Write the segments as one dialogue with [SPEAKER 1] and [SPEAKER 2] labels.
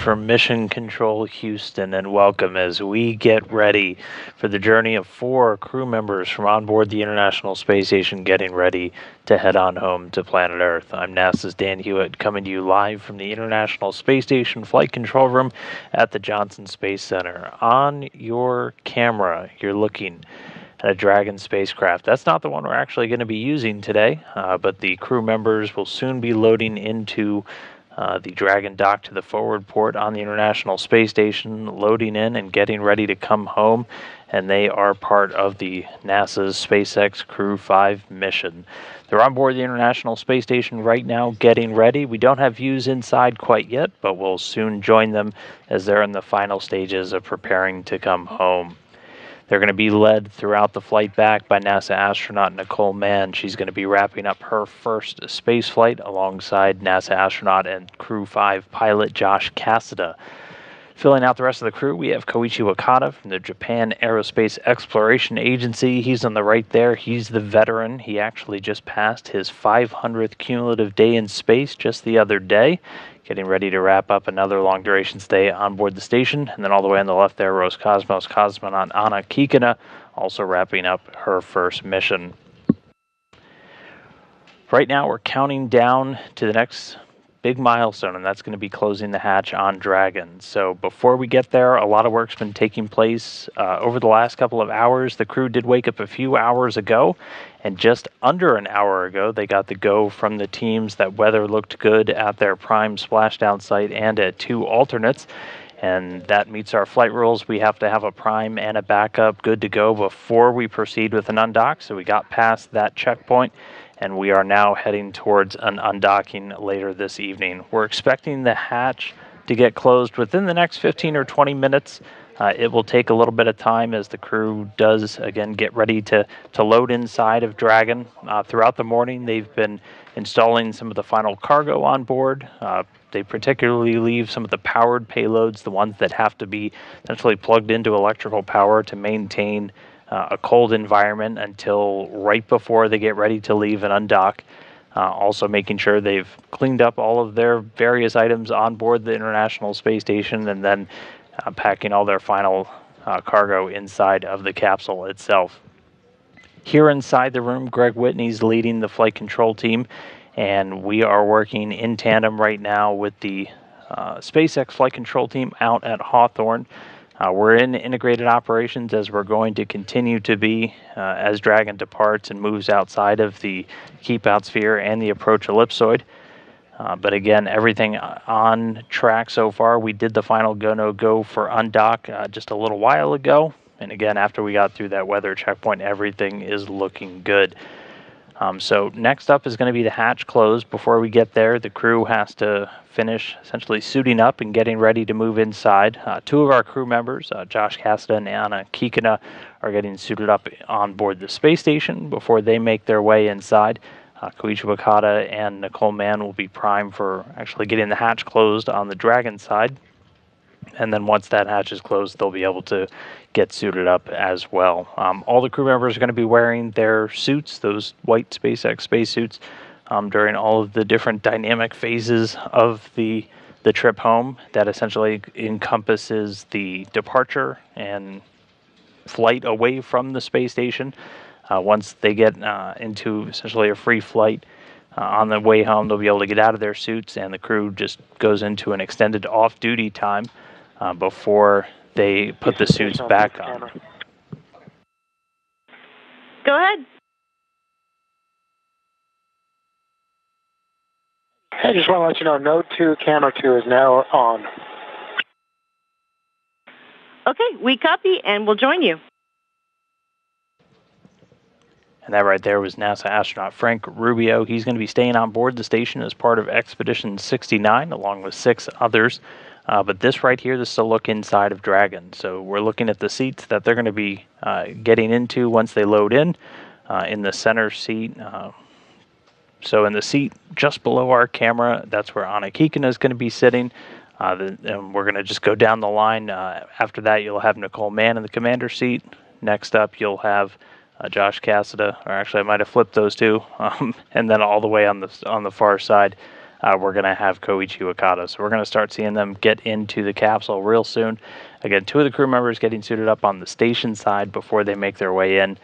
[SPEAKER 1] from Mission Control Houston, and welcome as we get ready for the journey of 4 crew members from on board the International Space Station getting ready to head on home to planet Earth. I'm NASA's Dan Hewitt, coming to you live from the International Space Station Flight Control Room at the Johnson Space Center. On your camera, you're looking at a Dragon spacecraft. That's not the one we're actually going to be using today, but the crew members will soon be loading into the Dragon dock to the forward port on the International Space Station, loading in and getting ready to come home, and they are part of the NASA's SpaceX Crew-5 mission. They're on board the International Space Station right now getting ready. We don't have views inside quite yet, but we'll soon join them as they're in the final stages of preparing to come home. They're going to be led throughout the flight back by NASA astronaut Nicole Mann. She's going to be wrapping up her first space flight alongside NASA astronaut and Crew-5 pilot Josh Cassada. Filling out the rest of the crew, we have Koichi Wakata from the Japan Aerospace Exploration Agency. He's on the right there. He's the veteran. He actually just passed his 500th cumulative day in space just the other day, getting ready to wrap up another long-duration stay on board the station. And then all the way on the left there, Roscosmos cosmonaut Anna Kikina, also wrapping up her first mission. Right now, we're counting down to the next big milestone, and that's going to be closing the hatch on Dragon. So before we get there, a lot of work's been taking place over the last couple of hours. The crew did wake up a few hours ago, and just under an hour ago, they got the go from the teams that weather looked good at their prime splashdown site and at 2 alternates. And that meets our flight rules. We have to have a prime and a backup good to go before we proceed with an undock. So we got past that checkpoint, and we are now heading towards an undocking later this evening. We're expecting the hatch to get closed within the next 15 or 20 minutes. It will take a little bit of time as the crew does, again, get ready to load inside of Dragon. Throughout the morning, they've been installing some of the final cargo on board. They particularly leave some of the powered payloads, the ones that have to be essentially plugged into electrical power to maintain a cold environment until right before they get ready to leave and undock. Also making sure they've cleaned up all of their various items on board the International Space Station, and then packing all their final cargo inside of the capsule itself. Here inside the room, Greg Whitney's leading the flight control team, and we are working in tandem right now with the SpaceX flight control team out at Hawthorne. We're in integrated operations as we're going to continue to be as Dragon departs and moves outside of the keep-out sphere and the approach ellipsoid. But again, everything on track so far. We did the final go-no-go for undock just a little while ago. And again, after we got through that weather checkpoint, everything is looking good. So next up is going to be the hatch closed. Before we get there, the crew has to finish essentially suiting up and getting ready to move inside. 2 of our crew members, Josh Cassada and Anna Kikina, are getting suited up on board the space station before they make their way inside. Koichi Wakata and Nicole Mann will be primed for actually getting the hatch closed on the Dragon side. And then once that hatch is closed, they'll be able to get suited up as well. All the crew members are going to be wearing their suits, those white SpaceX spacesuits, during all of the different dynamic phases of the trip home. That essentially encompasses the departure and flight away from the space station. Once they get into essentially a free flight, on the way home, they'll be able to get out of their suits, and the crew just goes into an extended off-duty time before they put the suits back on.
[SPEAKER 2] Go ahead.
[SPEAKER 3] I just want to let you know, Node 2, Camera 2 is now on.
[SPEAKER 2] Okay, we copy, and we'll join you.
[SPEAKER 1] And that right there was NASA astronaut Frank Rubio. He's going to be staying on board the station as part of Expedition 69, along with 6 others. But this right here, this is a look inside of Dragon. So we're looking at the seats that they're going to be getting into once they load in the center seat. So in the seat just below our camera, that's where Anna Kikina is going to be sitting. And we're going to just go down the line. After that, you'll have Nicole Mann in the commander seat. Next up, you'll have Josh Cassada, or actually I might have flipped those two. And then all the way on the far side, we're going to have Koichi Wakata. So we're going to start seeing them get into the capsule real soon. Again, 2 of the crew members getting suited up on the station side before they make their way in.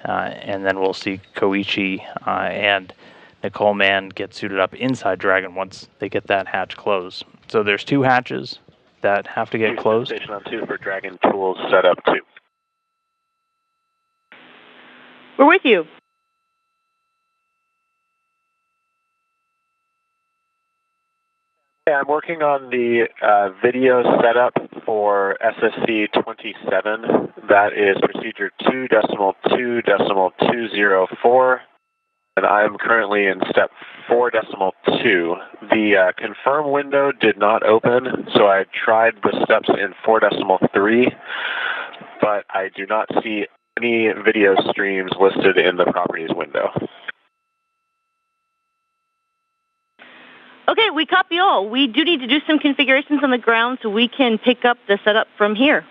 [SPEAKER 1] And then we'll see Koichi and Nicole Mann get suited up inside Dragon once they get that hatch closed. So there's 2 hatches that have to get closed.
[SPEAKER 3] Station on 2 for Dragon tools set up 2.
[SPEAKER 2] We're with you.
[SPEAKER 3] Yeah, I'm working on the video setup for SSC-27. That is procedure 2.2.204, and I'm currently in step 4.2. The confirm window did not open, so I tried the steps in 4.3, but I do not see any video streams listed in the properties window.
[SPEAKER 2] Okay, we copy all. We do need to do some configurations on the ground so we can pick up the setup from here.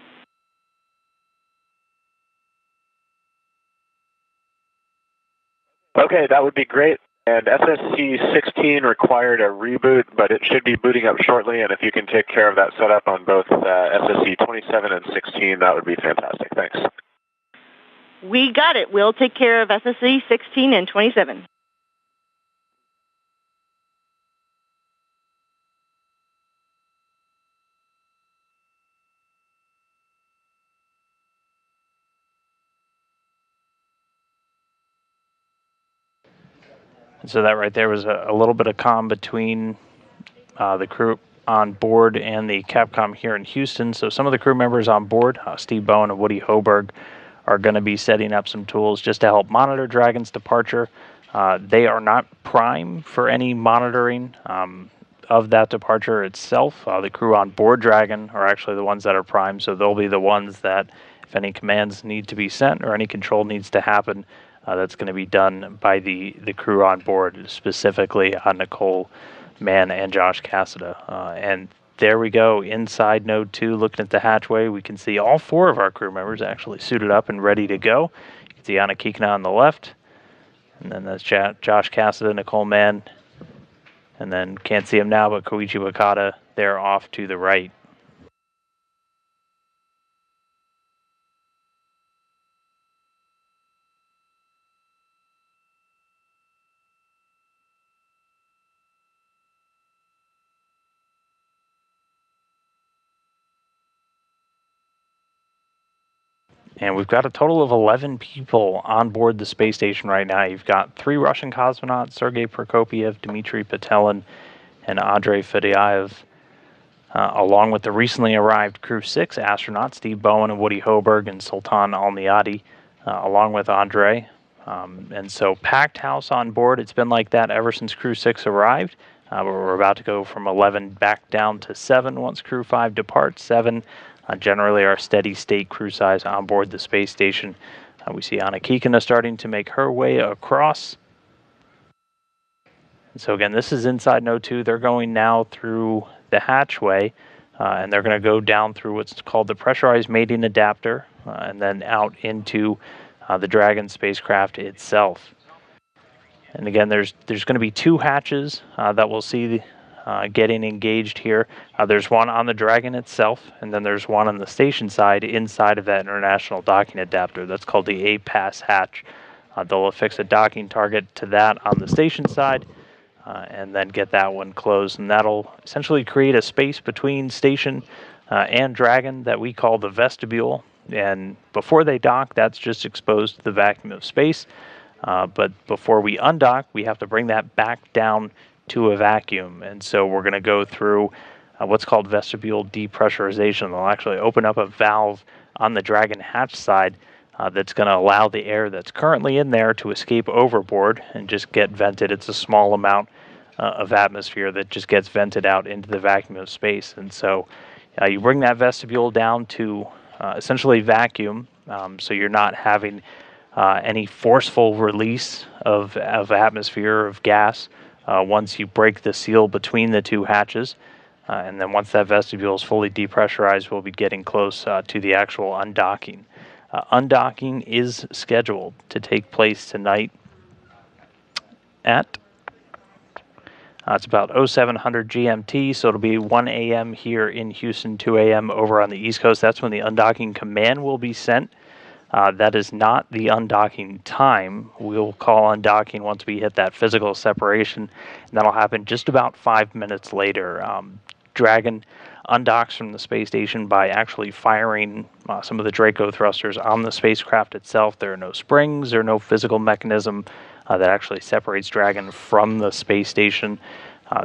[SPEAKER 3] Okay, that would be great. And SSC-16 required a reboot, but it should be booting up shortly. And if you can take care of that setup on both SSC-27 and 16, that would be fantastic. Thanks.
[SPEAKER 2] We got it. We'll take care of SSC 16 and 27.
[SPEAKER 1] So that right there was a little bit of comm between the crew on board and the Capcom here in Houston. So some of the crew members on board, Steve Bowen and Woody Hoberg, are going to be setting up some tools just to help monitor Dragon's departure. They are not prime for any monitoring of that departure itself. The crew on board Dragon are actually the ones that are prime, so they'll be the ones that, if any commands need to be sent or any control needs to happen, that's going to be done by the crew on board, specifically Nicole, Mann, and Josh Cassada. And there we go, inside Node 2, looking at the hatchway. We can see all 4 of our crew members actually suited up and ready to go. You can see Anna Kikina on the left, and then that's Josh Cassada, Nicole Mann, and then can't see him now, but Koichi Wakata there off to the right. And we've got a total of 11 people on board the space station right now. You've got 3 Russian cosmonauts, Sergei Prokopyev, Dmitry Petelin, and Andrei Fedyaev, along with the recently arrived Crew-6 astronauts, Steve Bowen and Woody Hoberg and Sultan Alniadi, along with Andrei. And so packed house on board. It's been like that ever since Crew-6 arrived. We're about to go from 11 back down to 7 once Crew-5 departs. 7 generally our steady state crew size on board the space station. We see Anna Kikina starting to make her way across. So again, this is inside Node 2. They're going now through the hatchway, and they're going to go down through what's called the pressurized mating adapter, and then out into the Dragon spacecraft itself. And again, there's going to be 2 hatches that we'll see getting engaged here. There's one on the Dragon itself, and then there's one on the station side inside of that international docking adapter. That's called the A-Pass hatch. They'll affix a docking target to that on the station side, and then get that one closed. And that'll essentially create a space between station and Dragon that we call the vestibule. And before they dock, that's just exposed to the vacuum of space. But before we undock, we have to bring that back down to a vacuum. And so we're going to go through what's called vestibule depressurization. They'll actually open up a valve on the Dragon hatch side that's going to allow the air that's currently in there to escape overboard and just get vented. It's a small amount of atmosphere that just gets vented out into the vacuum of space. And so you bring that vestibule down to essentially vacuum, so you're not having any forceful release of atmosphere, of gas, once you break the seal between the 2 hatches. And then once that vestibule is fully depressurized, we'll be getting close to the actual undocking. Undocking is scheduled to take place tonight at It's about 0700 GMT, so it'll be 1 a.m. here in Houston, 2 a.m. over on the East Coast. That's when the undocking command will be sent. That is not the undocking time. We'll call undocking once we hit that physical separation, and that'll happen just about 5 minutes later. Dragon undocks from the space station by actually firing some of the Draco thrusters on the spacecraft itself. There are no springs or no physical mechanism that actually separates Dragon from the space station.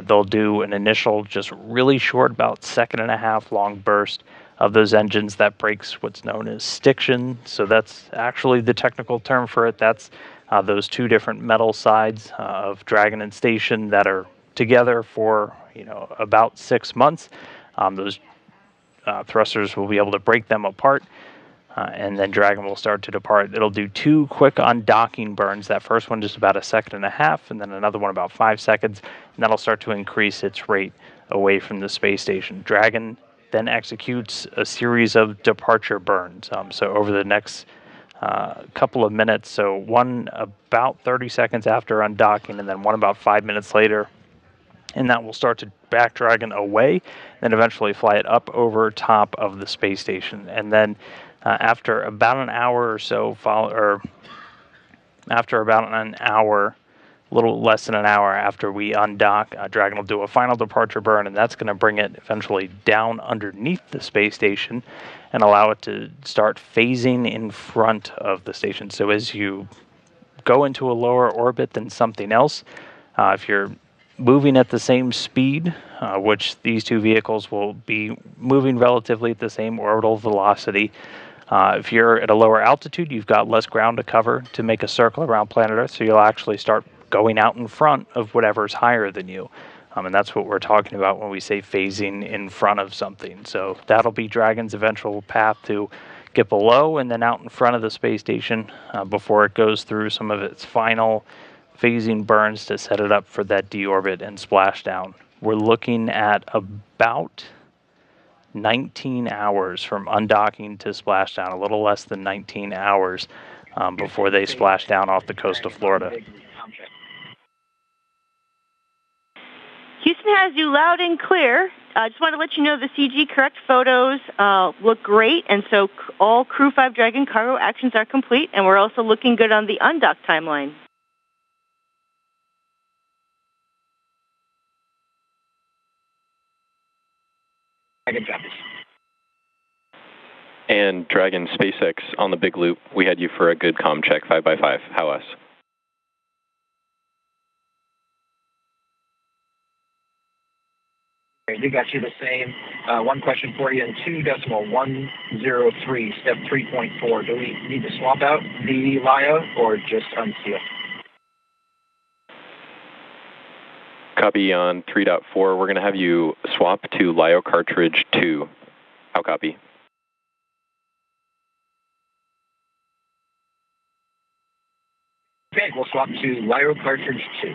[SPEAKER 1] They'll do an initial, just really short, about 1.5 long burst of those engines that breaks what's known as stiction. So that's actually the technical term for it. That's those two different metal sides of Dragon and station that are together for about 6 months. Those thrusters will be able to break them apart, and then Dragon will start to depart. It'll do 2 quick undocking burns. That first one just about 1.5 seconds, and then another one about 5 seconds, and that'll start to increase its rate away from the space station. Dragon then executes a series of departure burns. So over the next couple of minutes, so one about 30 seconds after undocking, and then one about 5 minutes later, and that will start to back Dragon away, then eventually fly it up over top of the space station. And then after about an hour or so, after about an hour, a little less than an hour after we undock, Dragon will do a final departure burn, and that's going to bring it eventually down underneath the space station and allow it to start phasing in front of the station. So as you go into a lower orbit than something else, if you're moving at the same speed, which these two vehicles will be moving relatively at the same orbital velocity. If you're at a lower altitude, you've got less ground to cover to make a circle around planet Earth, so you'll actually start going out in front of whatever's higher than you. And that's what we're talking about when we say phasing in front of something. So that'll be Dragon's eventual path to get below and then out in front of the space station before it goes through some of its final phasing burns to set it up for that deorbit and splashdown. We're looking at about 19 hours from undocking to splashdown, a little less than 19 hours before they splash down off the coast of Florida.
[SPEAKER 2] Houston has you loud and clear. I just want to let you know the CG correct photos look great, and so all Crew-5 Dragon cargo actions are complete, and we're also looking good on the undock timeline.
[SPEAKER 4] And Dragon SpaceX on the big loop, we had you for a good comm check, 5x5. How us?
[SPEAKER 5] You got you the same. One question for you in 2.103, step 3.4. Do we need to swap out the LIO or just unseal?
[SPEAKER 4] Copy on 3.4. We're going to have you swap to LIO cartridge 2. How copy?
[SPEAKER 5] Okay, we'll swap to LIO cartridge 2.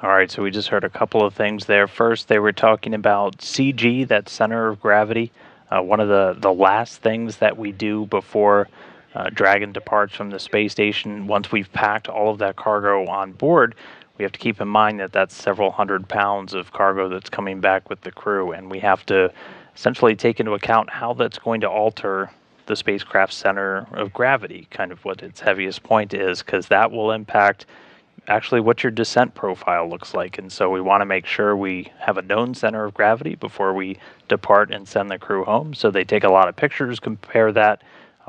[SPEAKER 1] All right, so we just heard a couple of things there. First, they were talking about CG, that center of gravity. One of the last things that we do before Dragon departs from the space station, once we've packed all of that cargo on board, we have to keep in mind that that's several hundred pounds of cargo that's coming back with the crew, and we have to essentially take into account how that's going to alter the spacecraft's center of gravity, kind of what its heaviest point is, because that will impact actually what your descent profile looks like. And so we want to make sure we have a known center of gravity before we depart and send the crew home. So they take a lot of pictures, compare that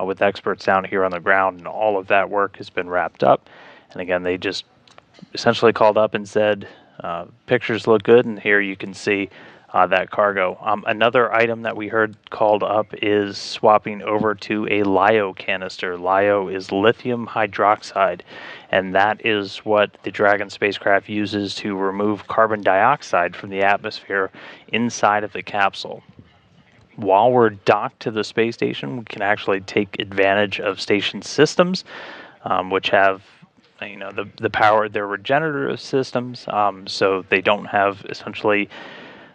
[SPEAKER 1] with experts down here on the ground, and all of that work has been wrapped up. And again, they just essentially called up and said, pictures look good, and here you can see that cargo. Another item that we heard called up is swapping over to a LIO canister. LIO is lithium hydroxide, and that is what the Dragon spacecraft uses to remove carbon dioxide from the atmosphere inside of the capsule. While we're docked to the space station, we can actually take advantage of station systems, which have the power. They're regenerative systems, so they don't have essentially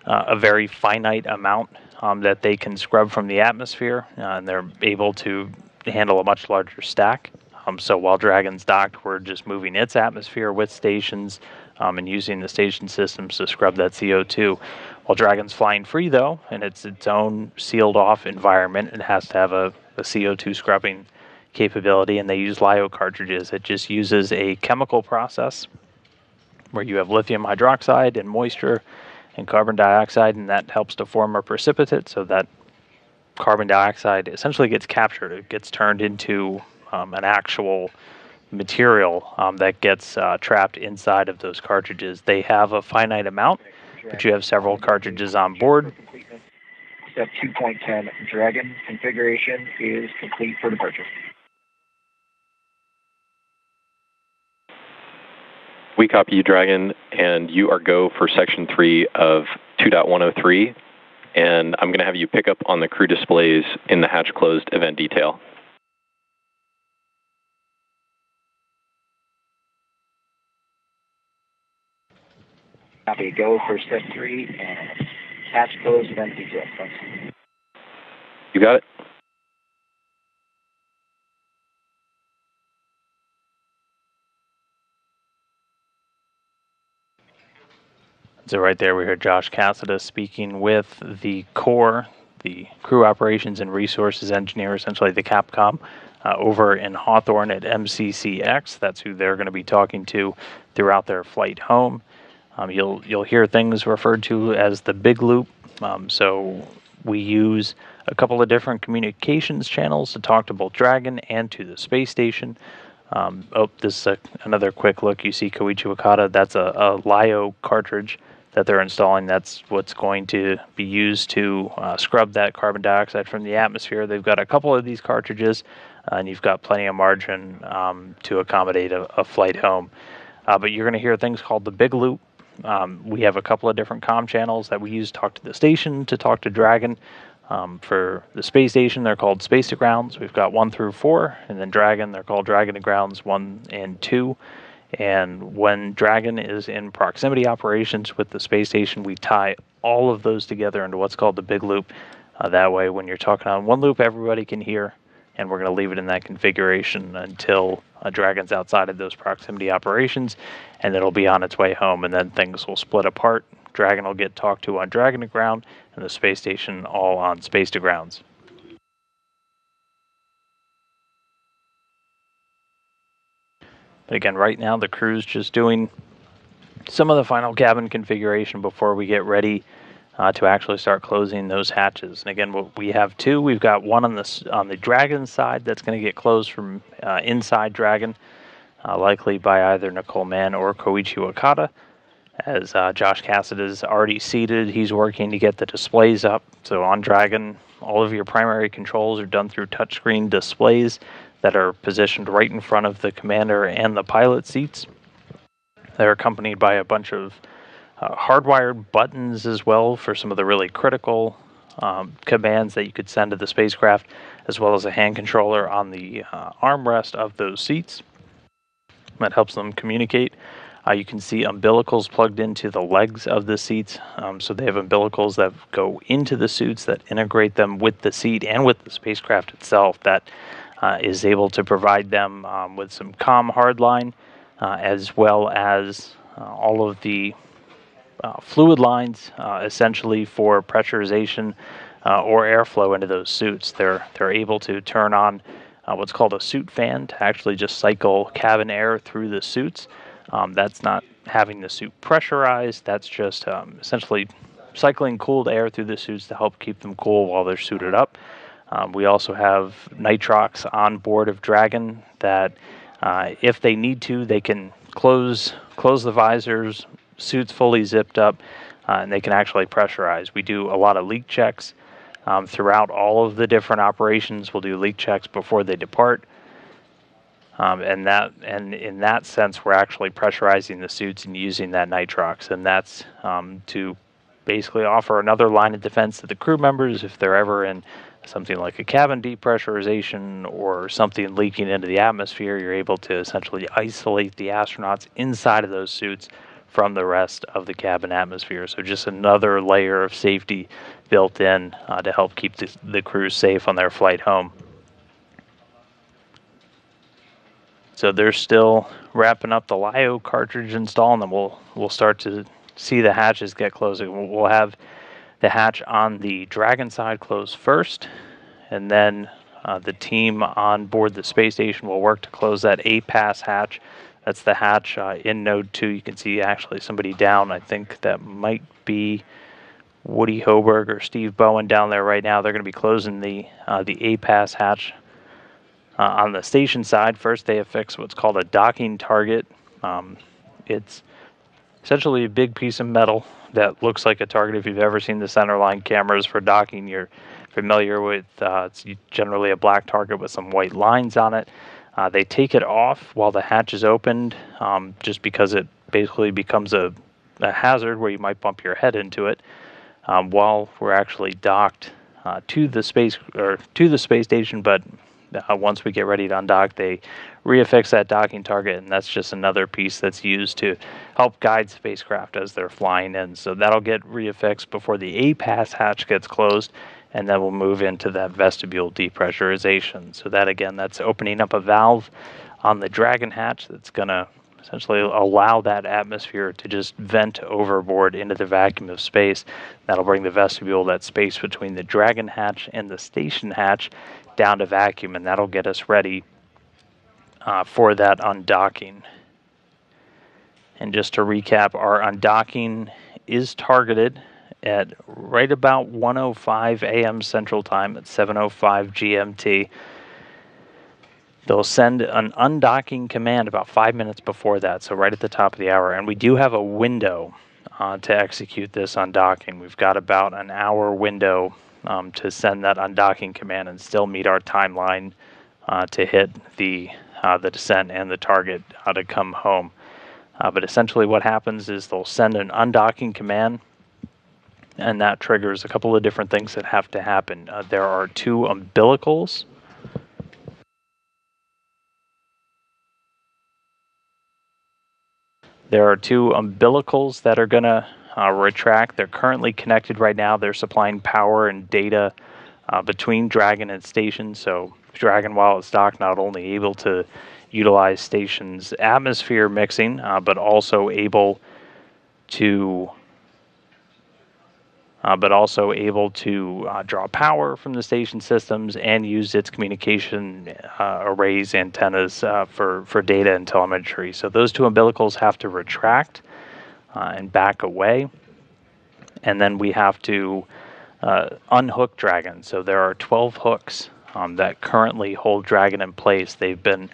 [SPEAKER 1] a very finite amount that they can scrub from the atmosphere, and they're able to handle a much larger stack. So while Dragon's docked, we're just moving its atmosphere with stations and using the station systems to scrub that CO2. While Dragon's flying free, though, and it's its own sealed-off environment, it has to have a CO2 scrubbing capability, and they use LiO cartridges. It just uses a chemical process where you have lithium hydroxide and moisture and carbon dioxide, and that helps to form a precipitate, so that carbon dioxide essentially gets captured. It gets turned into an actual material that gets trapped inside of those cartridges. They have a finite amount, but you have several cartridges on board.
[SPEAKER 5] Step 2.10, Dragon configuration is complete for departure.
[SPEAKER 4] We copy you, Dragon, and you are go for Section 3 of 2.103, and I'm going to have you pick up on the crew displays in the hatch closed event detail.
[SPEAKER 5] Copy, go for step 3 and hatch closed event detail. Thanks.
[SPEAKER 4] You got it?
[SPEAKER 1] So right there we heard Josh Cassada speaking with the core, the Crew Operations and Resources Engineer, essentially the Capcom, over in Hawthorne at MCCX. That's who they're going to be talking to throughout their flight home. You'll hear things referred to as the big loop. So we use a couple of different communications channels to talk to both Dragon and to the space station. This is another quick look. You see Koichi Wakata. That's a LiO cartridge that they're installing. That's what's going to be used to scrub that carbon dioxide from the atmosphere. They've got a couple of these cartridges, and you've got plenty of margin to accommodate a flight home. But you're going to hear things called the big loop. We have a couple of different comm channels that we use to talk to the station, to talk to Dragon. For the space station, they're called Space to Grounds. We've got 1 through 4, and then Dragon, they're called Dragon to Grounds 1 and 2. And when Dragon is in proximity operations with the space station, we tie all of those together into what's called the big loop. That way, when you're talking on one loop, everybody can hear, and we're going to leave it in that configuration until Dragon's outside of those proximity operations, and it'll be on its way home, and then things will split apart. Dragon will get talked to on Dragon to Ground, and the space station all on Space to Grounds. But again, right now the crew's just doing some of the final cabin configuration before we get ready to actually start closing those hatches. And again, we have 2. We've got one on the Dragon side that's going to get closed from inside Dragon, likely by either Nicole Mann or Koichi Wakata. As Josh Cassada is already seated, he's working to get the displays up. So on Dragon, all of your primary controls are done through touchscreen displays that are positioned right in front of the commander and the pilot seats. They're accompanied by a bunch of hardwired buttons as well for some of the really critical commands that you could send to the spacecraft, as well as a hand controller on the armrest of those seats that helps them communicate. You can see umbilicals plugged into the legs of the seats. So they have umbilicals that go into the suits that integrate them with the seat and with the spacecraft itself. That is able to provide them with some comm hardline, as well as all of the fluid lines, essentially for pressurization or airflow into those suits. They're able to turn on what's called a suit fan to actually just cycle cabin air through the suits. That's not having the suit pressurized. That's just essentially cycling cooled air through the suits to help keep them cool while they're suited up. We also have nitrox on board of Dragon that, if they need to, they can close the visors, suits fully zipped up, and they can actually pressurize. We do a lot of leak checks throughout all of the different operations. We'll do leak checks before they depart. And in that sense, we're actually pressurizing the suits and using that nitrox, and that's to basically offer another line of defense to the crew members if they're ever in something like a cabin depressurization or something leaking into the atmosphere. You're able to essentially isolate the astronauts inside of those suits from the rest of the cabin atmosphere. So just another layer of safety built in to help keep the crew safe on their flight home. So they're still wrapping up the LiO cartridge install, and then we'll start to see the hatches get closed. We'll have the hatch on the Dragon side close first, and then the team on board the space station will work to close that A-pass hatch. That's the hatch in Node 2. You can see actually somebody down. I think that might be Woody Hoberg or Steve Bowen down there right now. They're going to be closing the A-pass hatch. On the station side, first they affix what's called a docking target. It's essentially a big piece of metal that looks like a target. If you've ever seen the centerline cameras for docking, you're familiar with it's generally a black target with some white lines on it. They take it off while the hatch is opened, just because it basically becomes a hazard where you might bump your head into it. While we're actually docked to the space station, but once we get ready to undock, they reaffix that docking target, and that's just another piece that's used to help guide spacecraft as they're flying in. So that'll get reaffixed before the A-pass hatch gets closed, and then we'll move into that vestibule depressurization. So that, again, that's opening up a valve on the Dragon hatch that's going to essentially allow that atmosphere to just vent overboard into the vacuum of space. That'll bring the vestibule, that space between the Dragon hatch and the station hatch, down to vacuum, and that'll get us ready for that undocking. And just to recap, our undocking is targeted at right about 1:05 a.m. Central Time at 7:05 GMT. They'll send an undocking command about 5 minutes before that, so right at the top of the hour. And we do have a window to execute this undocking. We've got about an hour window to send that undocking command and still meet our timeline to hit the descent and the target to come home. But essentially what happens is they'll send an undocking command, and that triggers a couple of different things that have to happen. There are two umbilicals. There are two umbilicals that are going to retract. They're currently connected right now. They're supplying power and data between Dragon and station. So Dragon, while it's docked, not only able to utilize station's atmosphere mixing, but also able to draw power from the station systems and use its communication arrays, antennas for data and telemetry. So those two umbilicals have to retract and back away, and then we have to unhook Dragon. So there are 12 hooks that currently hold Dragon in place. They've been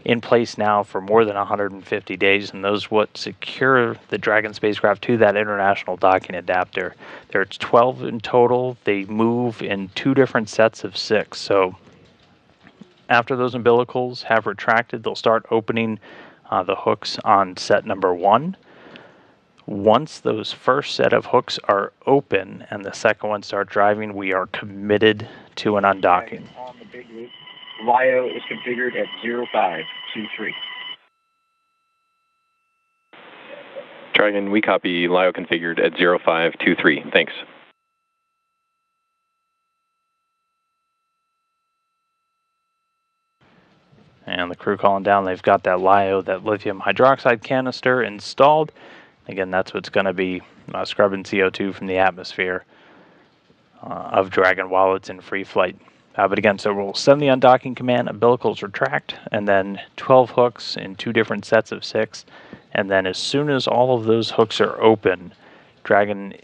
[SPEAKER 1] in place now for more than 150 days, and those what secure the Dragon spacecraft to that international docking adapter. There's 12 in total. They move in two different sets of 6. So after those umbilicals have retracted, they'll start opening the hooks on set number 1. Once those first set of hooks are open and the second one start driving, we are committed to an undocking.
[SPEAKER 5] On the big loop, LiO is configured at 0523.
[SPEAKER 4] Dragon, we copy LiO configured at 0523. Thanks.
[SPEAKER 1] And the crew calling down, they've got that LiO, that lithium hydroxide canister installed. Again, that's what's going to be scrubbing CO2 from the atmosphere of Dragon while it's in free flight. But again, so we'll send the undocking command, umbilicals retract, and then 12 hooks in two different sets of 6. And then as soon as all of those hooks are open, Dragon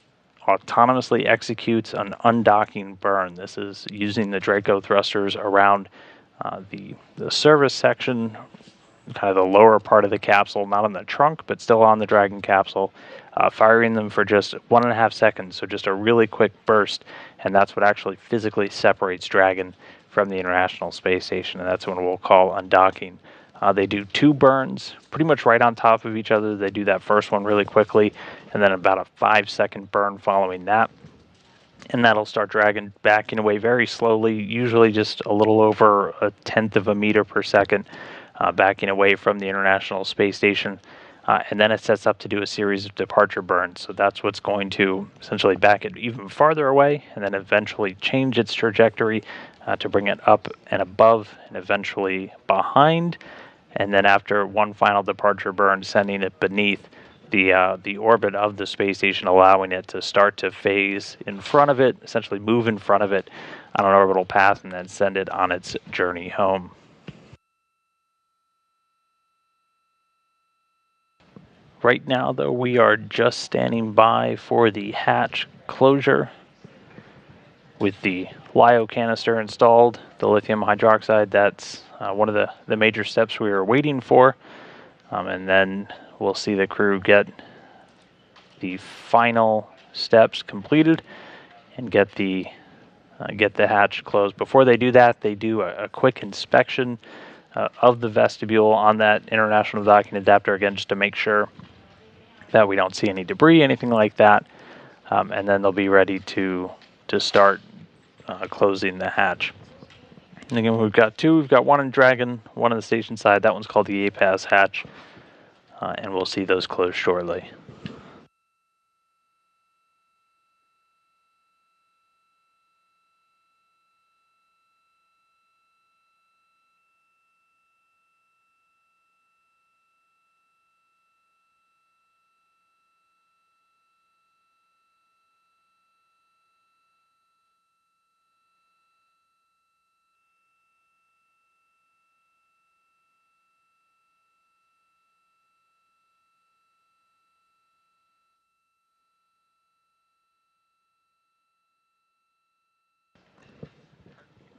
[SPEAKER 1] autonomously executes an undocking burn. This is using the Draco thrusters around the service section, kind of the lower part of the capsule, not on the trunk, but still on the Dragon capsule, firing them for just 1.5 seconds, so just a really quick burst, and that's what actually physically separates Dragon from the International Space Station, and that's when we'll call undocking. They do 2 burns pretty much right on top of each other. They do that first one really quickly, and then about a 5-second burn following that. And that'll start Dragon backing away very slowly, usually just a little over 1/10 of a meter per second, backing away from the International Space Station. And then it sets up to do a series of departure burns. So that's what's going to essentially back it even farther away, and then eventually change its trajectory to bring it up and above, and eventually behind, and then after one final departure burn, sending it beneath the orbit of the space station, allowing it to start to phase in front of it, essentially move in front of it on an orbital path, and then send it on its journey home. Right now, though, we are just standing by for the hatch closure with the LiO canister installed, the lithium hydroxide. That's one of the major steps we were waiting for. And then we'll see the crew get the final steps completed and get the hatch closed. Before they do that, they do a quick inspection of the vestibule on that international docking adapter, again, just to make sure that we don't see any debris, anything like that. And then they'll be ready to start closing the hatch. And again, we've got two. We've got one in Dragon, one on the station side. That one's called the A-Pass hatch. And we'll see those close shortly.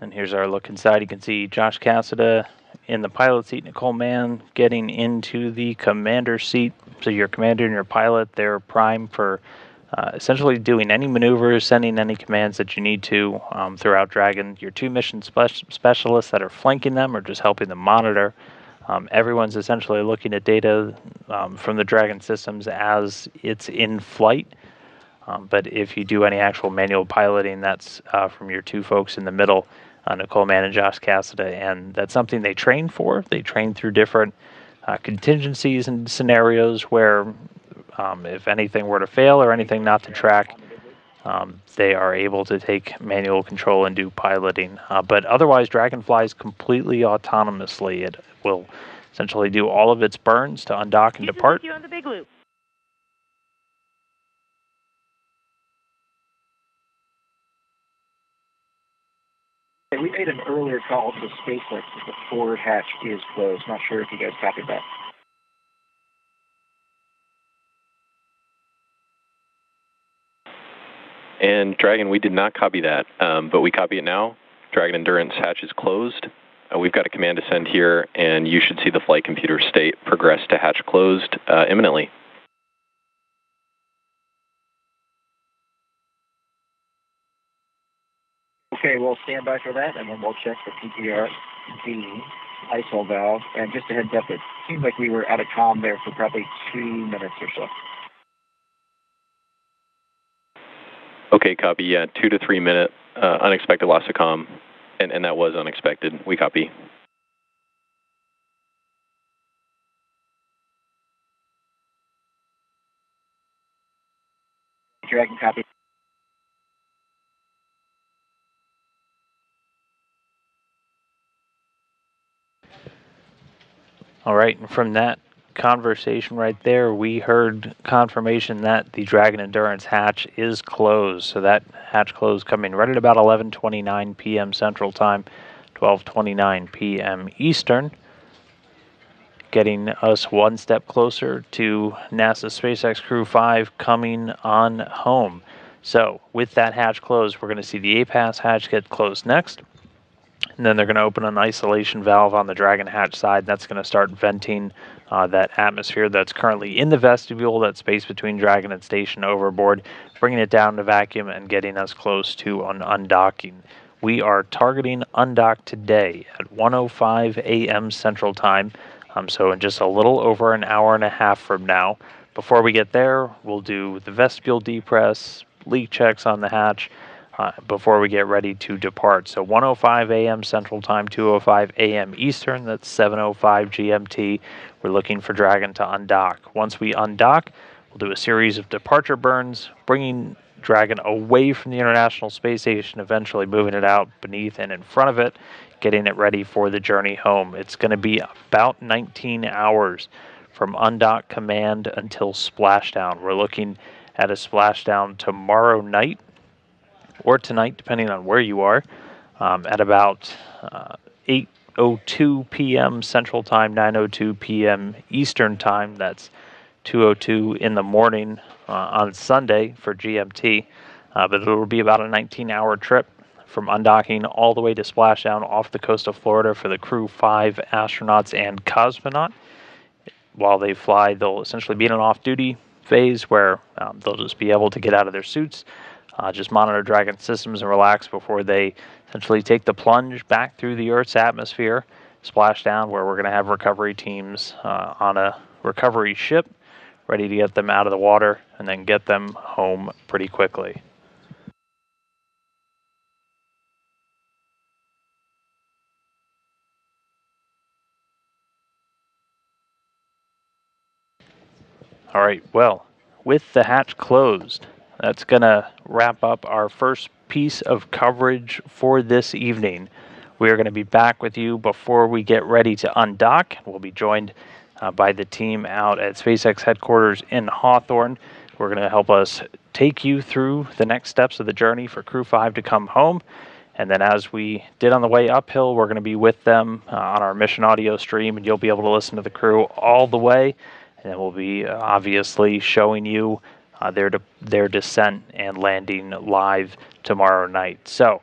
[SPEAKER 1] And here's our look inside. You can see Josh Cassada in the pilot seat, Nicole Mann getting into the commander seat. So your commander and your pilot, they're primed for essentially doing any maneuvers, sending any commands that you need to throughout Dragon. Your two mission specialists that are flanking them or just helping them monitor. Everyone's essentially looking at data from the Dragon systems as it's in flight. But if you do any actual manual piloting, that's from your two folks in the middle, Nicole Mann and Josh Cassada, and that's something they train for. They train through different contingencies and scenarios where if anything were to fail or anything not to track, they are able to take manual control and do piloting. But otherwise, Dragon flies completely autonomously. It will essentially do all of its burns to undock and depart.
[SPEAKER 2] You on the big loop.
[SPEAKER 5] We made an earlier call to SpaceX that the forward hatch is closed. Not sure if you guys copied that.
[SPEAKER 4] And Dragon, we did not copy that, but we copy it now. Dragon Endurance hatch is closed. We've got a command to send here, and you should see the flight computer state progress to hatch closed imminently.
[SPEAKER 5] Okay, we'll stand by for that, and then we'll check the PTR, the ISO valve. And just a heads up, it seems like we were out of comm there for probably 2 minutes or so.
[SPEAKER 4] Okay, copy. Yeah, 2 to 3 minute unexpected loss of comm, and that was unexpected. We copy.
[SPEAKER 5] Dragon copy.
[SPEAKER 1] All right, and from that conversation right there, we heard confirmation that the Dragon Endurance hatch is closed. So that hatch closed coming right at about 11:29 p.m. Central Time, 12:29 p.m. Eastern, getting us one step closer to NASA's SpaceX Crew-5 coming on home. So with that hatch closed, we're going to see the A-Pass hatch get closed next. And then they're going to open an isolation valve on the Dragon hatch side. That's going to start venting that atmosphere that's currently in the vestibule, that space between Dragon and station overboard, bringing it down to vacuum and getting us close to an undocking. We are targeting undock today at 1:05 a.m. Central Time, so in just a little over an hour and a half from now. Before we get there, we'll do the vestibule depress, leak checks on the hatch, before we get ready to depart. So 1:05 a.m. Central Time, 2:05 a.m. Eastern, that's 7:05 GMT. We're looking for Dragon to undock. Once we undock, we'll do a series of departure burns, bringing Dragon away from the International Space Station, eventually moving it out beneath and in front of it, getting it ready for the journey home. It's going to be about 19 hours from undock command until splashdown. We're looking at a splashdown tomorrow night, or tonight, depending on where you are, at about 8:02 p.m. Central Time, 9:02 p.m. Eastern Time. That's 2:02 in the morning on Sunday for GMT. But it'll be about a 19-hour trip from undocking all the way to splashdown off the coast of Florida for the Crew-5 astronauts and cosmonaut. While they fly, they'll essentially be in an off-duty phase where they'll just be able to get out of their suits, just monitor Dragon systems and relax before they essentially take the plunge back through the Earth's atmosphere, splashdown, where we're going to have recovery teams on a recovery ship ready to get them out of the water and then get them home pretty quickly. All right, well, with the hatch closed, that's going to wrap up our first piece of coverage for this evening. We are going to be back with you before we get ready to undock. We'll be joined by the team out at SpaceX headquarters in Hawthorne. We're going to help us take you through the next steps of the journey for Crew-5 to come home. And then as we did on the way uphill, we're going to be with them on our mission audio stream, and you'll be able to listen to the crew all the way. And we'll be obviously showing you their descent and landing live tomorrow night. So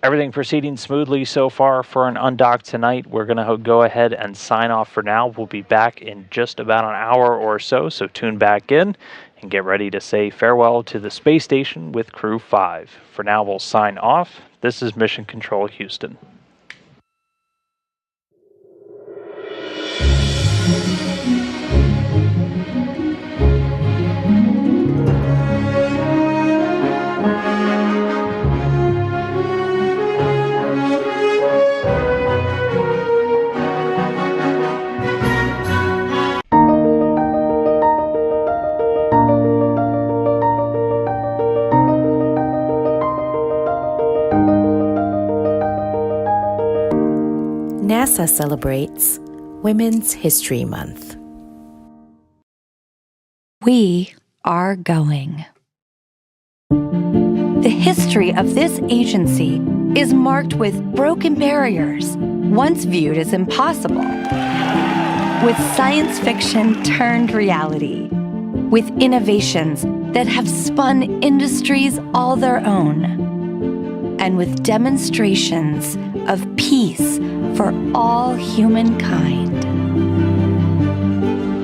[SPEAKER 1] everything proceeding smoothly so far for an undock tonight. We're going to go ahead and sign off for now. We'll be back in just about an hour or so tune back in and get ready to say farewell to the space station with Crew-5. For now, we'll sign off. This is Mission Control Houston.
[SPEAKER 6] NASA celebrates Women's History Month. We are going. The history of this agency is marked with broken barriers, once viewed as impossible, with science fiction turned reality, with innovations that have spun industries all their own, and with demonstrations of peace for all humankind.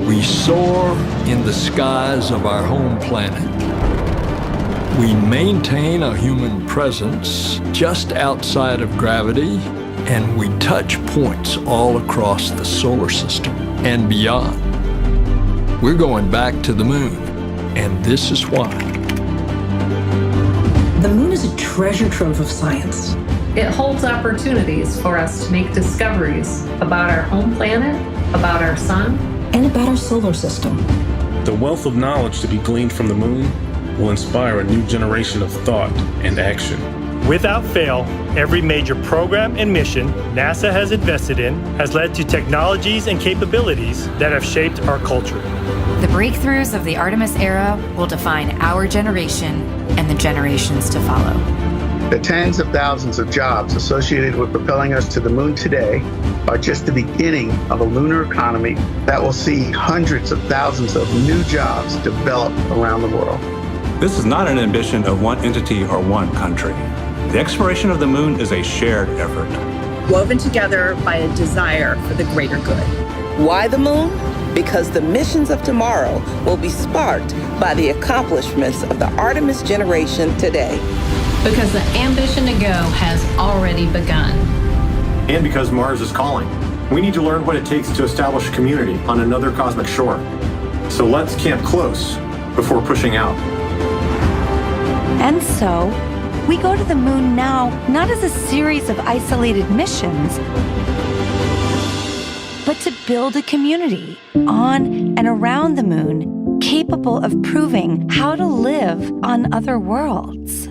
[SPEAKER 7] We soar in the skies of our home planet. We maintain a human presence just outside of gravity, and we touch points all across the solar system and beyond. We're going back to the moon, and this is why.
[SPEAKER 8] The moon is a treasure trove of science.
[SPEAKER 9] It holds opportunities for us to make discoveries about our home planet, about our sun,
[SPEAKER 8] and about our solar system.
[SPEAKER 10] The wealth of knowledge to be gleaned from the moon will inspire a new generation of thought and action.
[SPEAKER 11] Without fail, every major program and mission NASA has invested in has led to technologies and capabilities that have shaped our culture.
[SPEAKER 12] The breakthroughs of the Artemis era will define our generation and the generations to follow.
[SPEAKER 13] The tens of thousands of jobs associated with propelling us to the moon today are just the beginning of a lunar economy that will see hundreds of thousands of new jobs develop around the world.
[SPEAKER 14] This is not an ambition of one entity or one country. The exploration of the moon is a shared effort,
[SPEAKER 15] woven together by a desire for the greater good.
[SPEAKER 16] Why the moon? Because the missions of tomorrow will be sparked by the accomplishments of the Artemis generation today.
[SPEAKER 9] Because the ambition to go has already begun.
[SPEAKER 17] And because Mars is calling. We need to learn what it takes to establish a community on another cosmic shore. So let's camp close before pushing out.
[SPEAKER 6] And so, we go to the moon now, not as a series of isolated missions, but to build a community on and around the moon, capable of proving how to live on other worlds.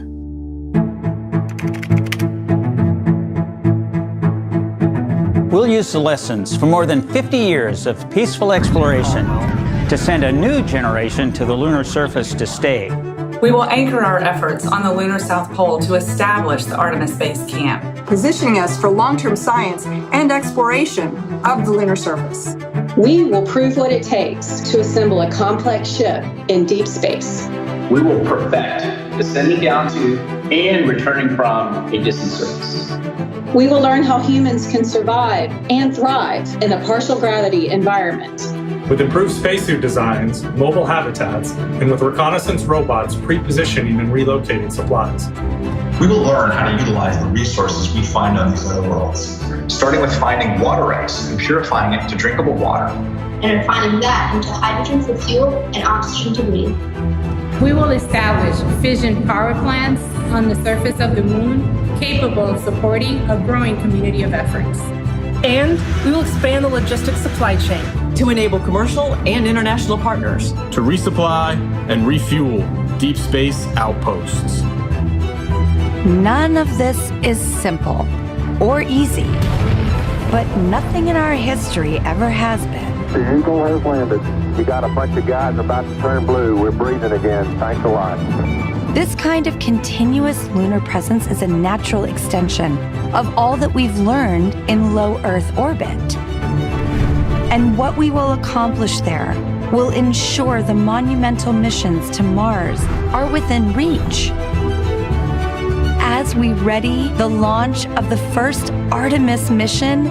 [SPEAKER 18] We'll use the lessons from more than 50 years of peaceful exploration to send a new generation to the lunar surface to stay.
[SPEAKER 19] We will anchor our efforts on the lunar South Pole to establish the Artemis Base Camp,
[SPEAKER 8] positioning us for long-term science and exploration of the lunar surface.
[SPEAKER 20] We will prove what it takes to assemble a complex ship in deep space.
[SPEAKER 21] We will perfect descending down to and returning from a distant surface.
[SPEAKER 20] We will learn how humans can survive and thrive in a partial gravity environment.
[SPEAKER 22] With improved spacesuit designs, mobile habitats, and with reconnaissance robots pre-positioning and relocating supplies.
[SPEAKER 23] We will learn how to utilize the resources we find on these other worlds, starting with finding water ice and purifying it to drinkable water.
[SPEAKER 24] And refining that into hydrogen for fuel and oxygen to breathe.
[SPEAKER 9] We will establish fission power plants on the surface of the moon, capable of supporting a growing community of efforts.
[SPEAKER 8] And we will expand the logistics supply chain to enable commercial and international partners
[SPEAKER 10] to resupply and refuel deep space outposts.
[SPEAKER 6] None of this is simple or easy, but nothing in our history ever has been.
[SPEAKER 25] The Eagle has landed. We got a bunch of guys about to turn blue. We're breathing again. Thanks a lot.
[SPEAKER 6] This kind of continuous lunar presence is a natural extension of all that we've learned in low Earth orbit. And what we will accomplish there will ensure the monumental missions to Mars are within reach. As we ready the launch of the first Artemis mission,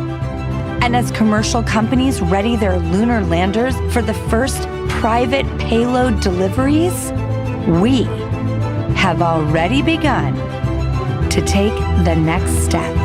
[SPEAKER 6] and as commercial companies ready their lunar landers for the first private payload deliveries, we have already begun to take the next step.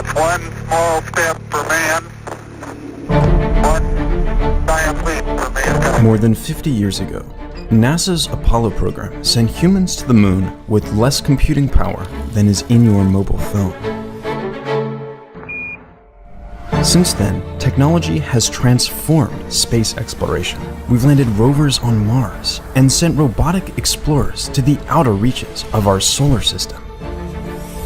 [SPEAKER 25] That's one small step for man, one giant leap for mankind.
[SPEAKER 1] More than 50 years ago, NASA's Apollo program sent humans to the moon with less computing power than is in your mobile phone. Since then, technology has transformed space exploration. We've landed rovers on Mars and sent robotic explorers to the outer reaches of our solar system.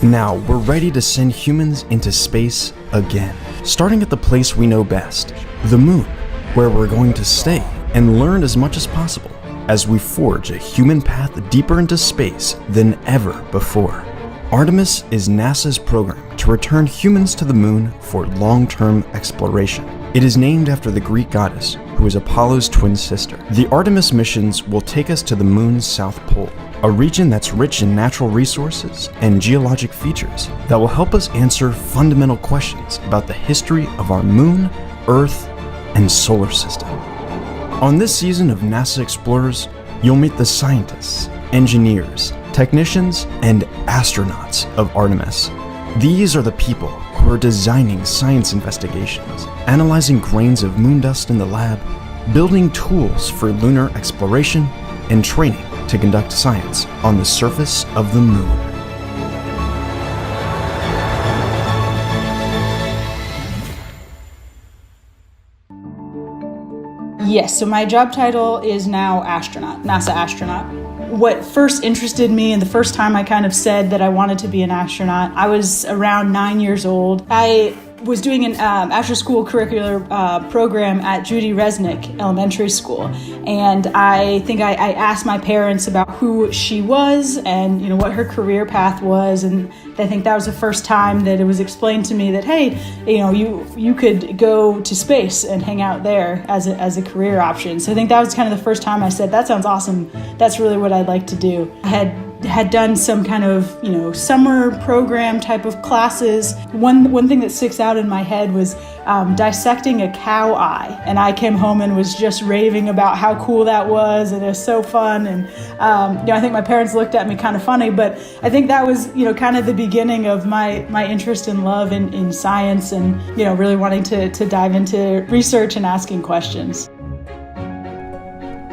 [SPEAKER 1] Now, we're ready to send humans into space again, starting at the place we know best, the moon, where we're going to stay and learn as much as possible as we forge a human path deeper into space than ever before. Artemis is NASA's program to return humans to the moon for long-term exploration. It is named after the Greek goddess, who is Apollo's twin sister. The Artemis missions will take us to the moon's south pole, a region that's rich in natural resources and geologic features that will help us answer fundamental questions about the history of our moon, Earth, and solar system. On this season of NASA Explorers, you'll meet the scientists, engineers, technicians, and astronauts of Artemis. These are the people who are designing science investigations, analyzing grains of moon dust in the lab, building tools for lunar exploration, and training to conduct science on the surface of the moon.
[SPEAKER 2] Yes, so my job title is now astronaut, NASA astronaut. What first interested me and the first time I kind of said that I wanted to be an astronaut, I was around 9 years old. I was doing an after-school curricular program at Judy Resnick Elementary School, and I think I asked my parents about who she was and what her career path was, and I think that was the first time that it was explained to me that hey, you could go to space and hang out there as a career option. So I think that was kind of the first time I said that sounds awesome. That's really what I'd like to do. I had done some kind of summer program type of classes. One thing that sticks out in my head was dissecting a cow eye, and I came home and was just raving about how cool that was, and it was so fun. And I think my parents looked at me kind of funny, but I think that was kind of the beginning of my interest and love in science, and really wanting to dive into research and asking questions.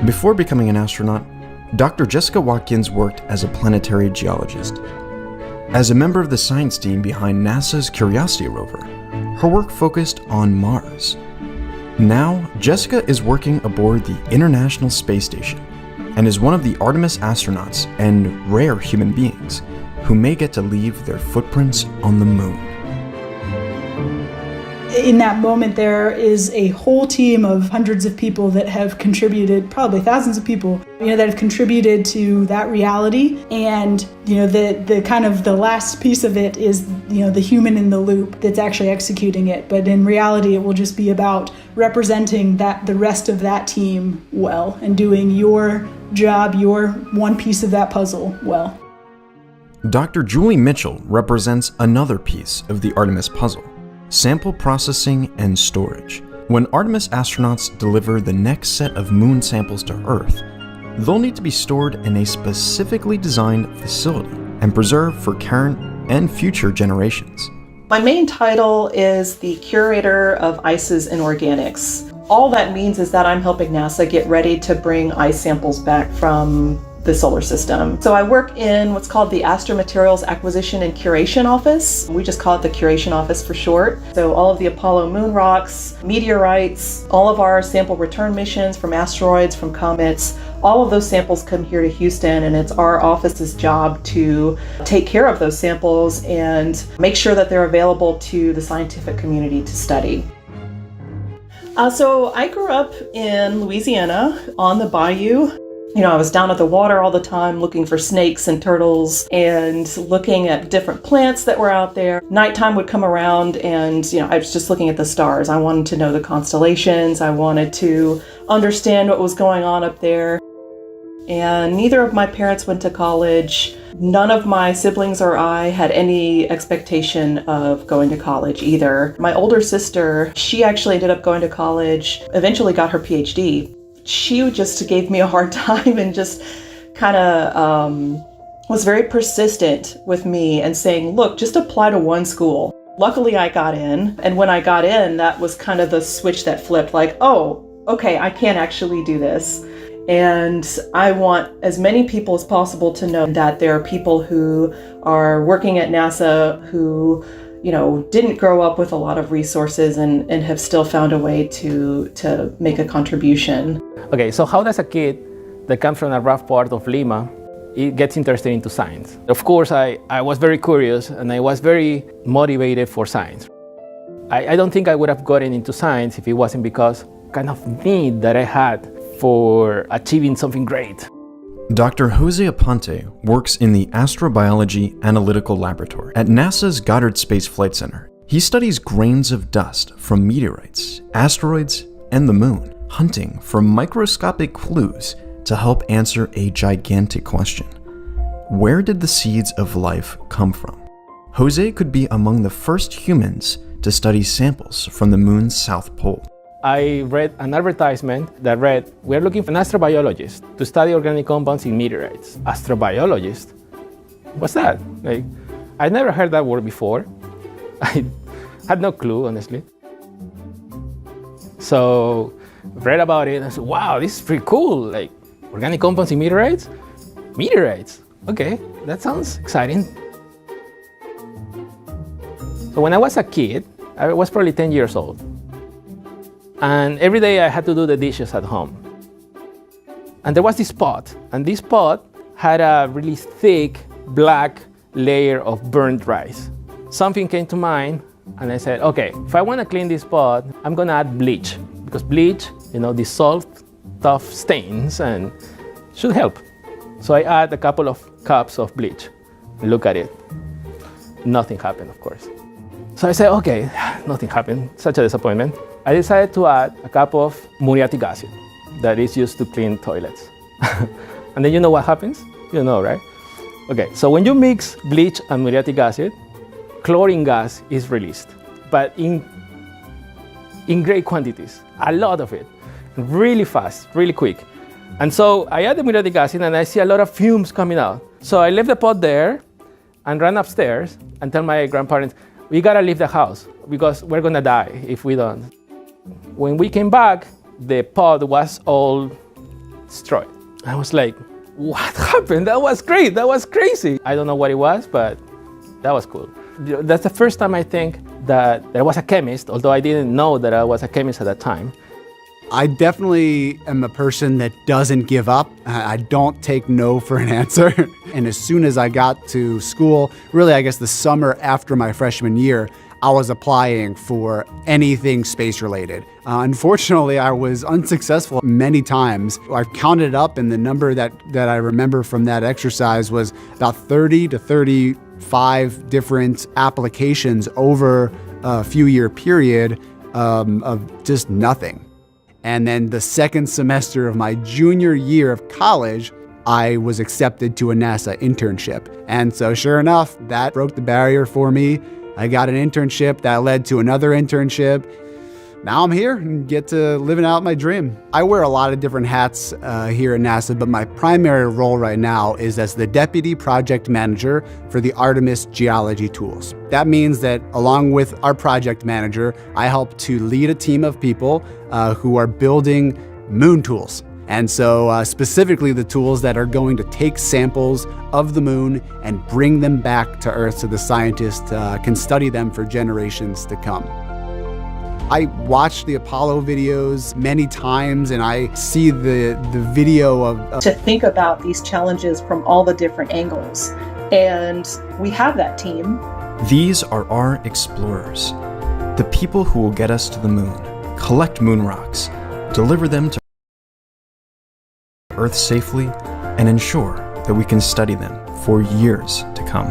[SPEAKER 1] Before becoming an astronaut, Dr. Jessica Watkins worked as a planetary geologist. As a member of the science team behind NASA's Curiosity rover, her work focused on Mars. Now, Jessica is working aboard the International Space Station and is one of the Artemis astronauts and rare human beings who may get to leave their footprints on the moon.
[SPEAKER 2] In that moment, there is a whole team of hundreds of people that have contributed, probably thousands of people, that have contributed to that reality. And, the kind of the last piece of it is, the human in the loop that's actually executing it. But in reality, it will just be about representing the rest of that team well and doing your job, your one piece of that puzzle well.
[SPEAKER 1] Dr. Julie Mitchell represents another piece of the Artemis puzzle: sample processing and storage. When Artemis astronauts deliver the next set of moon samples to Earth, they'll need to be stored in a specifically designed facility and preserved for current and future generations.
[SPEAKER 15] My main title is the Curator of Ices and Organics. All that means is that I'm helping NASA get ready to bring ice samples back from the solar system. So I work in what's called the Astromaterials Acquisition and Curation Office. We just call it the Curation Office for short. So all of the Apollo moon rocks, meteorites, all of our sample return missions from asteroids, from comets, all of those samples come here to Houston, and it's our office's job to take care of those samples and make sure that they're available to the scientific community to study. So I grew up in Louisiana on the bayou. I was down at the water all the time looking for snakes and turtles and looking at different plants that were out there. Nighttime would come around and, I was just looking at the stars. I wanted to know the constellations. I wanted to understand what was going on up there. And neither of my parents went to college. None of my siblings or I had any expectation of going to college either. My older sister, she actually ended up going to college, eventually got her PhD. She just gave me a hard time and just kind of was very persistent with me and saying, look, just apply to one school. Luckily, I got in. And when I got in, that was kind of the switch that flipped, like, oh, okay, I can actually do this. And I want as many people as possible to know that there are people who are working at NASA who, didn't grow up with a lot of resources and have still found a way to make a contribution.
[SPEAKER 3] Okay, so how does a kid that comes from a rough part of Lima, it gets interested into science? Of course, I was very curious and I was very motivated for science. I don't think I would have gotten into science if it wasn't because kind of need that I had for achieving something great.
[SPEAKER 1] Dr. Jose Aponte works in the Astrobiology Analytical Laboratory at NASA's Goddard Space Flight Center. He studies grains of dust from meteorites, asteroids, and the moon, hunting for microscopic clues to help answer a gigantic question. Where did the seeds of life come from? Jose could be among the first humans to study samples from the moon's south pole.
[SPEAKER 3] I read an advertisement that read, we're looking for an astrobiologist to study organic compounds in meteorites. Astrobiologist? What's that? I never heard that word before. I had no clue, honestly. So I read about it and I said, wow, this is pretty cool. Organic compounds in meteorites? Meteorites, okay, that sounds exciting. So when I was a kid, I was probably 10 years old. And every day I had to do the dishes at home. And there was this pot, and this pot had a really thick black layer of burnt rice. Something came to mind, and I said, okay, if I want to clean this pot, I'm gonna add bleach, because bleach, dissolves tough stains and should help. So I add a couple of cups of bleach. Look at it. Nothing happened, of course. So I said, okay, nothing happened, such a disappointment. I decided to add a cup of muriatic acid that is used to clean toilets. And then you know what happens? You know, right? Okay, so when you mix bleach and muriatic acid, chlorine gas is released, but in great quantities, a lot of it, really fast, really quick. And so I add the muriatic acid and I see a lot of fumes coming out. So I left the pot there and ran upstairs and tell my grandparents, we gotta leave the house because we're gonna die if we don't. When we came back, the pot was all destroyed. I was like, what happened? That was great, that was crazy. I don't know what it was, but that was cool. That's the first time I think that I was a chemist, although I didn't know that I was a chemist at that time.
[SPEAKER 4] I definitely am a person that doesn't give up. I don't take no for an answer. And as soon as I got to school, really, I guess the summer after my freshman year, I was applying for anything space related. Unfortunately, I was unsuccessful many times. I counted up, and the number that I remember from that exercise was about 30 to 35 different applications over a few year period of just nothing. And then the second semester of my junior year of college, I was accepted to a NASA internship. And so sure enough, that broke the barrier for me. I got an internship that led to another internship. Now I'm here and get to living out my dream. I wear a lot of different hats here at NASA, but my primary role right now is as the Deputy Project Manager for the Artemis geology tools. That means that along with our project manager, I help to lead a team of people who are building moon tools. And so specifically the tools that are going to take samples of the moon and bring them back to Earth so the scientists can study them for generations to come. I watched the Apollo videos many times, and I see the video of...
[SPEAKER 15] To think about these challenges from all the different angles. And we have that team.
[SPEAKER 1] These are our explorers, the people who will get us to the moon, collect moon rocks, deliver them to Earth safely, and ensure that we can study them for years to come.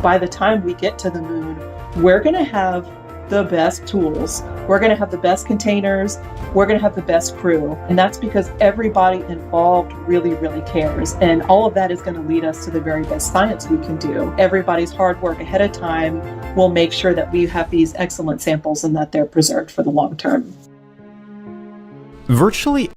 [SPEAKER 15] By the time we get to the moon, we're going to have the best tools. We're going to have the best containers. We're going to have the best crew. And that's because everybody involved really, really cares. And all of that is going to lead us to the very best science we can do. Everybody's hard work ahead of time will make sure that we have these excellent samples and that they're preserved for the long term.
[SPEAKER 1] Virtually